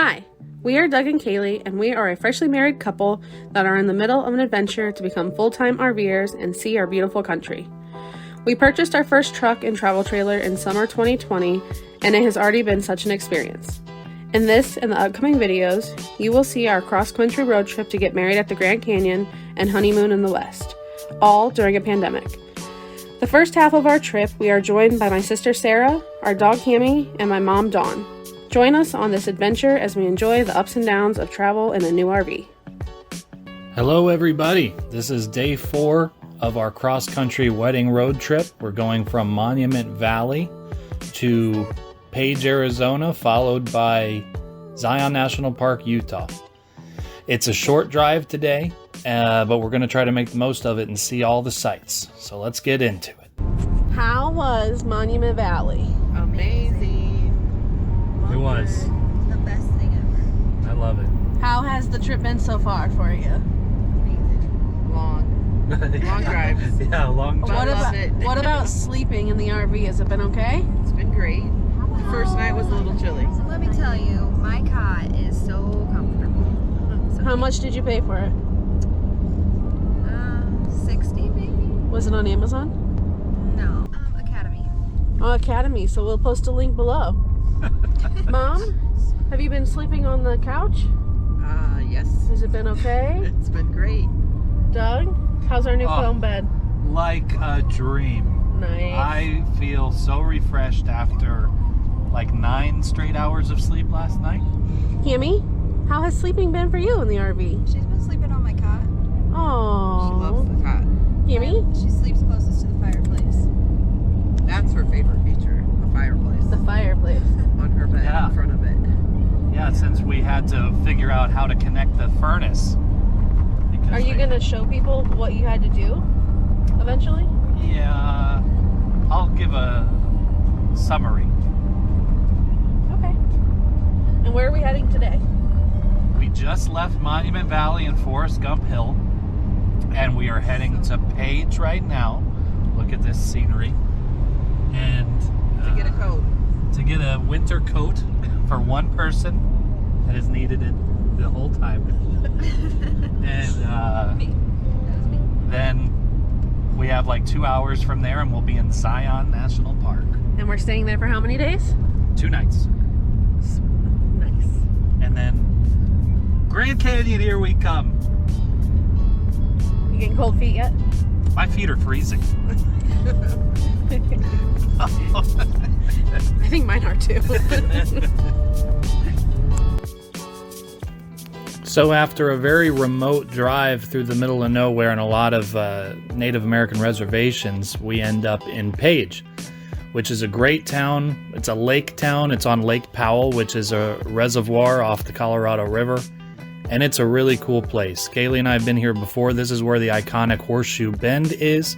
Hi, we are Doug and Kaylee, and we are a freshly married couple that are in the middle of an adventure to become full-time RVers and see our beautiful country. We purchased our first truck and travel trailer in summer 2020, and it has already been such an experience. In this and the upcoming videos, you will see our cross-country road trip to get married at the Grand Canyon and honeymoon in the West, all during a pandemic. The first half of our trip, we are joined by my sister Sarah, our dog Cammy, and my mom Dawn. Join us on this adventure as we enjoy the ups and downs of travel in a new RV. Hello everybody, this is day 4 of our cross-country wedding road trip. We're going from Monument Valley to Page, Arizona, followed by Zion National Park, Utah. It's a short drive today, but we're going to try to make the most of it and see all the sights. So let's get into it. How was Monument Valley? Amazing. It was. The best thing ever. I love it. How has the trip been so far for you? Long drives. Yeah, long I love it. What about sleeping in the RV? Has it been okay? It's been great. The first night was a little chilly. So let me tell you, my cot is so comfortable. So How much did you pay for it? 60 maybe? Was it on Amazon? No. Academy. Oh, Academy, so we'll post a link below. Mom, have you been sleeping on the couch? Yes. Has it been okay? It's been great. Doug, how's our new foam bed? Like a dream. Nice. I feel so refreshed after like 9 straight hours of sleep last night. Cammy, how has sleeping been for you in the RV? She's been sleeping on my cot. Oh. She loves the cot. Cammy? She sleeps closest to the fireplace. That's her favorite feature, the fireplace. The fireplace. On her bed, Yeah. in front of it. Yeah, since we had to figure out how to connect the furnace. Because Are you going to show people what you had to do eventually? Yeah, I'll give a summary. Okay. And where are we heading today? We just left Monument Valley and Forrest Gump Hill, and we are heading to Page right now. Look at this scenery. And To get a coat. to get a winter coat for one person that has needed it the whole time. And That was me. then we have like 2 hours from there and we'll be in Zion National Park. And we're staying there for how many days? 2 nights. Nice. And then Grand Canyon, here we come. You getting cold feet yet? My feet are freezing. I think mine are too. So after a very remote drive through the middle of nowhere and a lot of Native American reservations, we end up in Page, which is a great town. It's a lake town. It's on Lake Powell, which is a reservoir off the Colorado River. And it's a really cool place. Kaylee and I have been here before. This is where the iconic Horseshoe Bend is,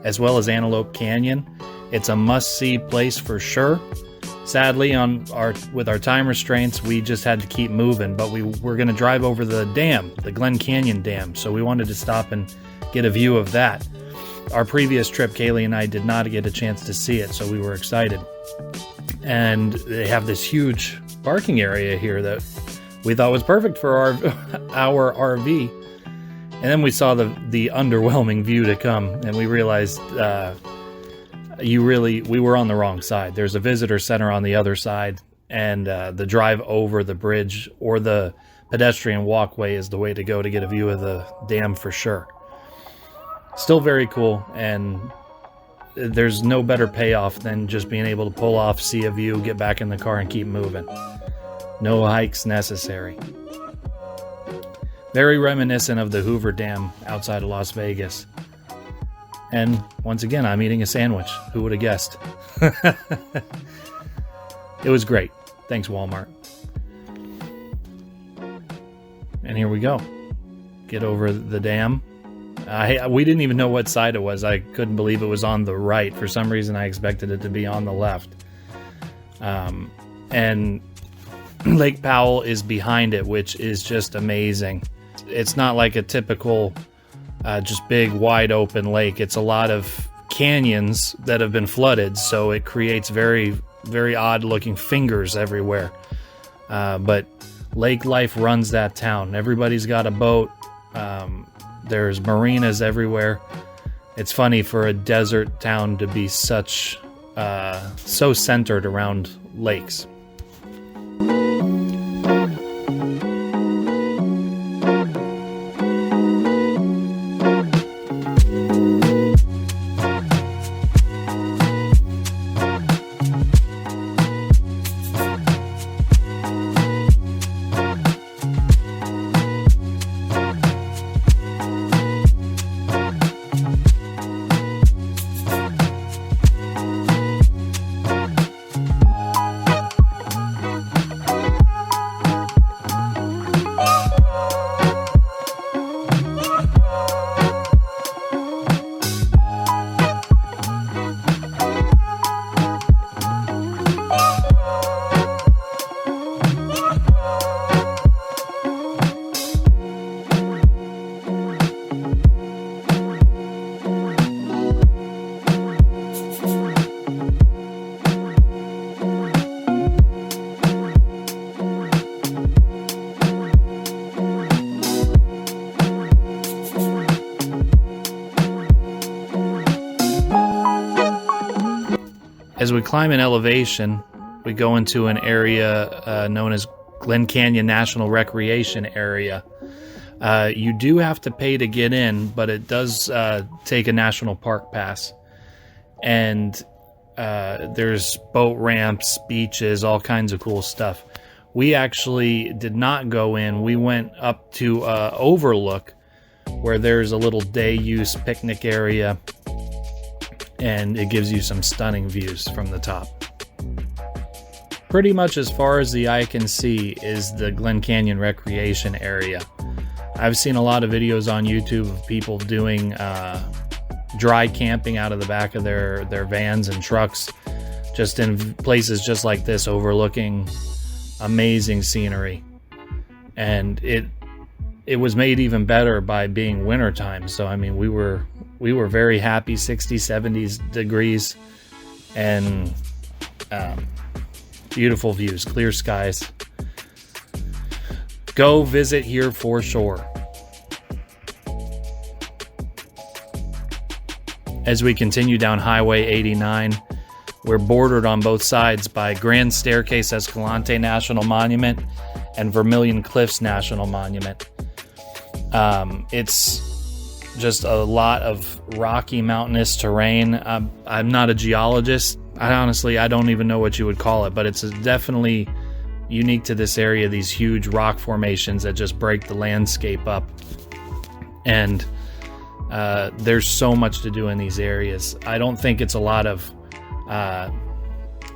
as well as Antelope Canyon. It's a must-see place for sure. Sadly, with our time restraints, we just had to keep moving, but we were going to drive over the dam, the Glen Canyon Dam, so we wanted to stop and get a view of that. Our previous trip, Kaylee and I did not get a chance to see it, so we were excited. And they have this huge parking area here that we thought was perfect for our RV. And then we saw the underwhelming view to come, and we realized we were on the wrong side. There's a visitor center on the other side, and the drive over the bridge or the pedestrian walkway is the way to go to get a view of the dam for sure. Still very cool, and there's no better payoff than just being able to pull off, see a view, get back in the car, and keep moving. No hikes necessary. Very reminiscent of the Hoover Dam outside of Las Vegas. And once again, I'm eating a sandwich. Who would have guessed? It was great. Thanks, Walmart. And here we go. Get over the dam. We didn't even know what side it was. I couldn't believe it was on the right. For some reason, I expected it to be on the left. And Lake Powell is behind it, which is just amazing. It's not like a typical just big, wide open lake. It's a lot of canyons that have been flooded, so it creates very, very odd looking fingers everywhere. But Lake life runs that town. Everybody's got a boat. There's marinas everywhere. It's funny for a desert town to be so centered around lakes. As we climb in elevation, we go into an area known as Glen Canyon National Recreation Area. You do have to pay to get in, but it does take a national park pass. And there's boat ramps, beaches, all kinds of cool stuff. We actually did not go in. We went up to Overlook, where there's a little day-use picnic area, and it gives you some stunning views from the top. Pretty much as far as the eye can see is the Glen Canyon Recreation Area. I've seen a lot of videos on YouTube of people doing dry camping out of the back of their vans and trucks, just in places just like this, overlooking amazing scenery. And it was made even better by being wintertime. So I mean, we were very happy, 60, 70s degrees, and beautiful views, clear skies. Go visit here for sure. As we continue down Highway 89, we're bordered on both sides by Grand Staircase Escalante National Monument and Vermilion Cliffs National Monument. It's just a lot of rocky, mountainous terrain. I'm not a geologist. I don't even know what you would call it, but it's definitely unique to this area, these huge rock formations that just break the landscape up. And there's so much to do in these areas. I don't think it's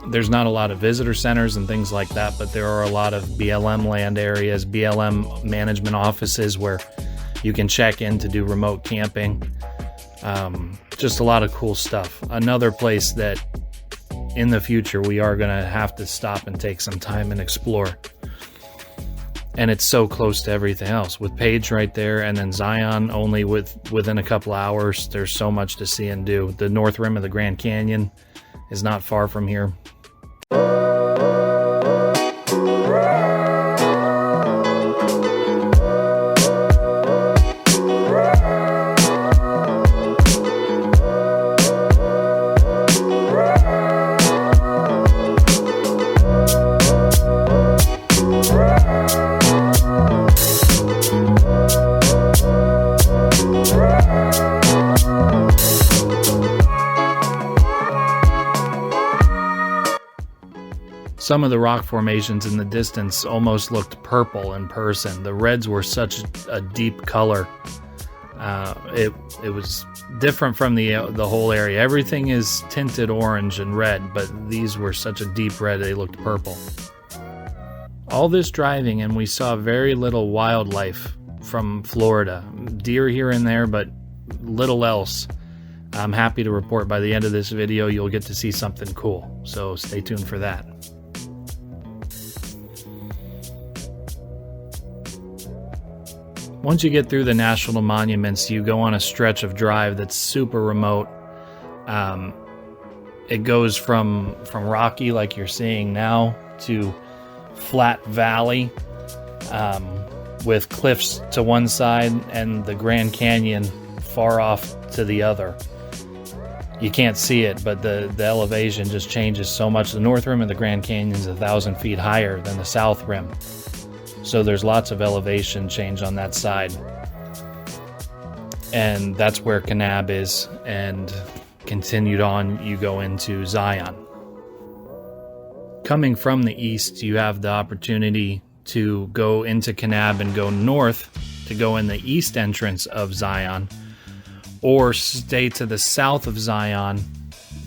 there's not a lot of visitor centers and things like that, but there are a lot of BLM land areas, BLM management offices where you can check in to do remote camping. Just a lot of cool stuff. Another place that in the future we are going to have to stop and take some time and explore. And it's so close to everything else, with Page right there, and then Zion only within a couple hours. There's so much to see and do. The north rim of the Grand Canyon is not far from here. Some of the rock formations in the distance almost looked purple in person. The reds were such a deep color. It was different from the whole area. Everything is tinted orange and red, but these were such a deep red they looked purple. All this driving, and we saw very little wildlife from Florida. Deer here and there, but little else. I'm happy to report by the end of this video you'll get to see something cool, so stay tuned for that. Once you get through the national monuments, you go on a stretch of drive that's super remote. It goes from rocky, like you're seeing now, to flat valley. with cliffs to one side and the Grand Canyon far off to the other. You can't see it, but the elevation just changes so much. The North Rim of the Grand Canyon is 1,000 feet higher than the South Rim. So there's lots of elevation change on that side. And that's where Kanab is, and continued on, you go into Zion. Coming from the east, you have the opportunity to go into Kanab and go north to go in the east entrance of Zion, or stay to the south of Zion,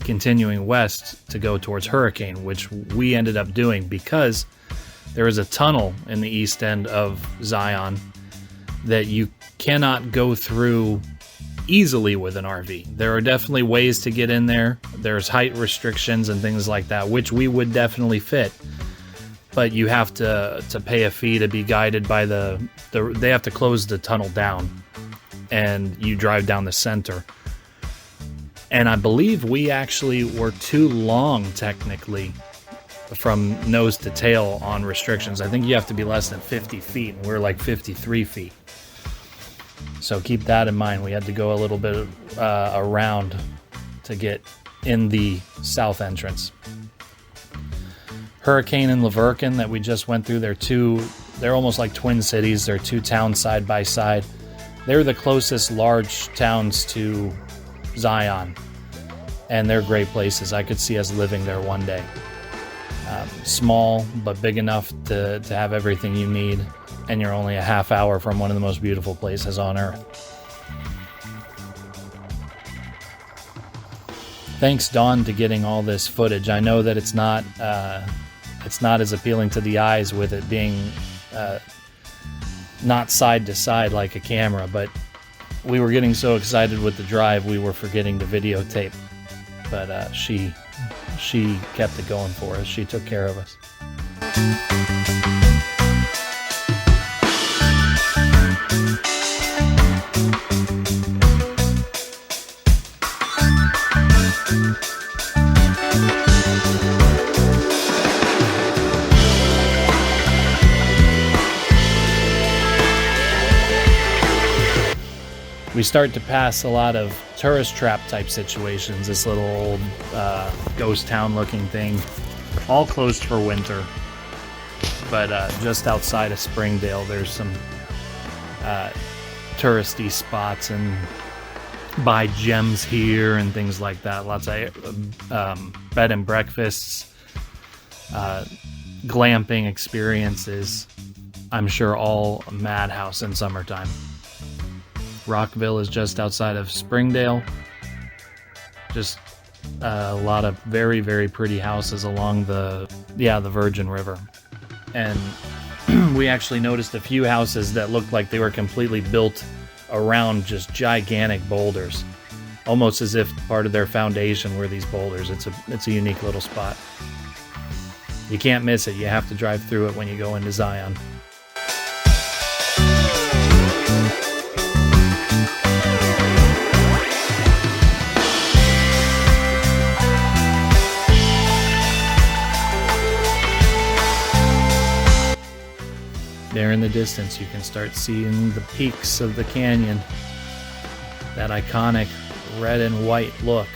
continuing west to go towards Hurricane, which we ended up doing because there is a tunnel in the east end of Zion that you cannot go through easily with an RV. There are definitely ways to get in there. There's height restrictions and things like that, which we would definitely fit. But you have to pay a fee to be guided by they have to close the tunnel down, and you drive down the center. And I believe we actually were too long technically from nose to tail on restrictions. I think you have to be less than 50 feet, and we're like 53 feet. So keep that in mind. We had to go a little bit around to get in the south entrance. Hurricane and Laverkin that we just went through, they're almost like twin cities. They're two towns side by side. They're the closest large towns to Zion, and they're great places. I could see us living there one day. Small, but big enough to have everything you need, and you're only a half hour from one of the most beautiful places on earth. Thanks, Dawn, to getting all this footage. I know that it's not as appealing to the eyes with it being not side to side like a camera, but we were getting so excited with the drive we were forgetting to videotape. But she kept it going for us. She took care of us. We start to pass a lot of tourist trap type situations. This little old ghost town looking thing, all closed for winter. But just outside of Springdale, there's some touristy spots and buy gems here and things like that. Lots of bed and breakfasts, glamping experiences. I'm sure all a madhouse in summertime. Rockville is just outside of Springdale. Just a lot of very, very pretty houses along the Virgin River. And we actually noticed a few houses that looked like they were completely built around just gigantic boulders. Almost as if part of their foundation were these boulders. It's a unique little spot. You can't miss it. You have to drive through it when you go into Zion. There in the distance, you can start seeing the peaks of the canyon. That iconic red and white look.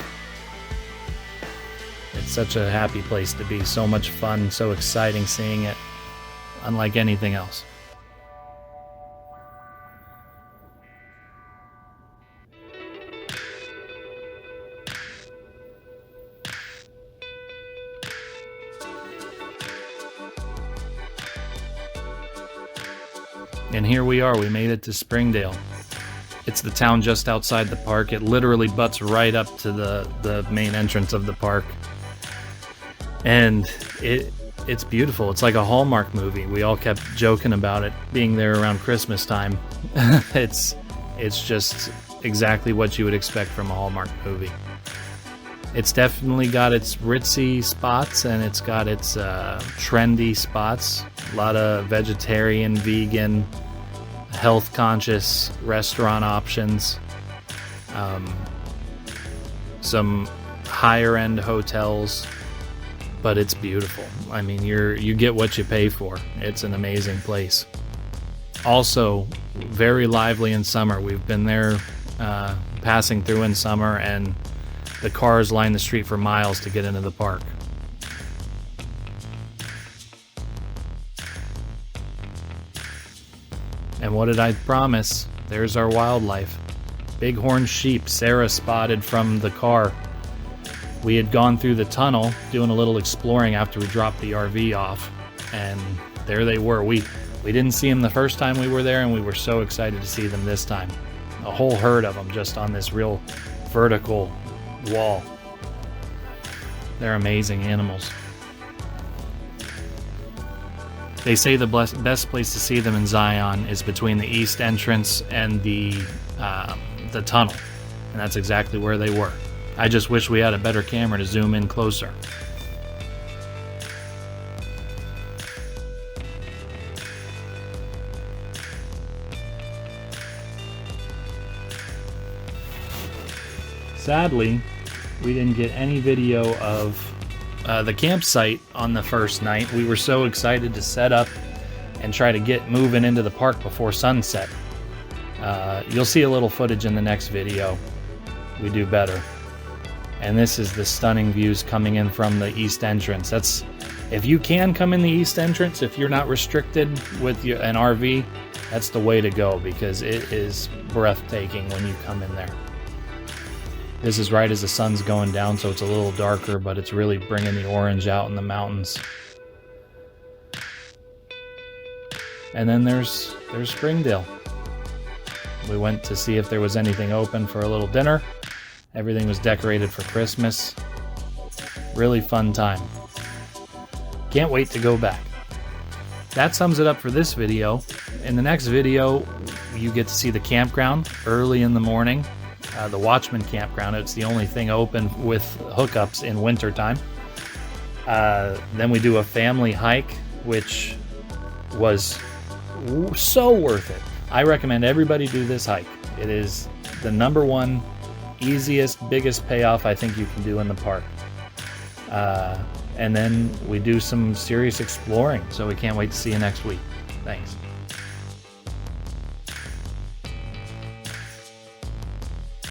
It's such a happy place to be. So much fun, so exciting seeing it. Unlike anything else. And here we are, we made it to Springdale. It's the town just outside the park. It literally butts right up to the main entrance of the park. And it's beautiful. It's like a Hallmark movie. We all kept joking about it being there around Christmas time. It's just exactly what you would expect from a Hallmark movie. It's definitely got its ritzy spots and it's got its trendy spots. A lot of vegetarian, vegan, health-conscious restaurant options. Some higher-end hotels, but it's beautiful. I mean, you get what you pay for. It's an amazing place. Also very lively in summer. We've been there passing through in summer, and the cars line the street for miles to get into the park. And what did I promise? There's our wildlife. Bighorn sheep Sarah spotted from the car. We had gone through the tunnel doing a little exploring after we dropped the RV off, and there they were. We didn't see them the first time we were there, and we were so excited to see them this time. A whole herd of them just on this real vertical wall. They're amazing animals. They say the best place to see them in Zion is between the east entrance and the tunnel, and that's exactly where they were. I just wish we had a better camera to zoom in closer. Sadly, we didn't get any video of the campsite on the first night. We were so excited to set up and try to get moving into the park before sunset. You'll see a little footage in the next video. We do better. And this is the stunning views coming in from the east entrance. That's, if you can come in the east entrance, if you're not restricted with an RV, that's the way to go, because it is breathtaking when you come in there. This is right as the sun's going down, so it's a little darker, but it's really bringing the orange out in the mountains. And then there's Springdale. We went to see if there was anything open for a little dinner. Everything was decorated for Christmas. Really fun time. Can't wait to go back. That sums it up for this video. In the next video, you get to see the campground early in the morning. The Watchman Campground. It's the only thing open with hookups in wintertime. Then we do a family hike, which was so worth it. I recommend everybody do this hike. It is the #1 easiest, biggest payoff I think you can do in the park. And then we do some serious exploring, so we can't wait to see you next week. Thanks.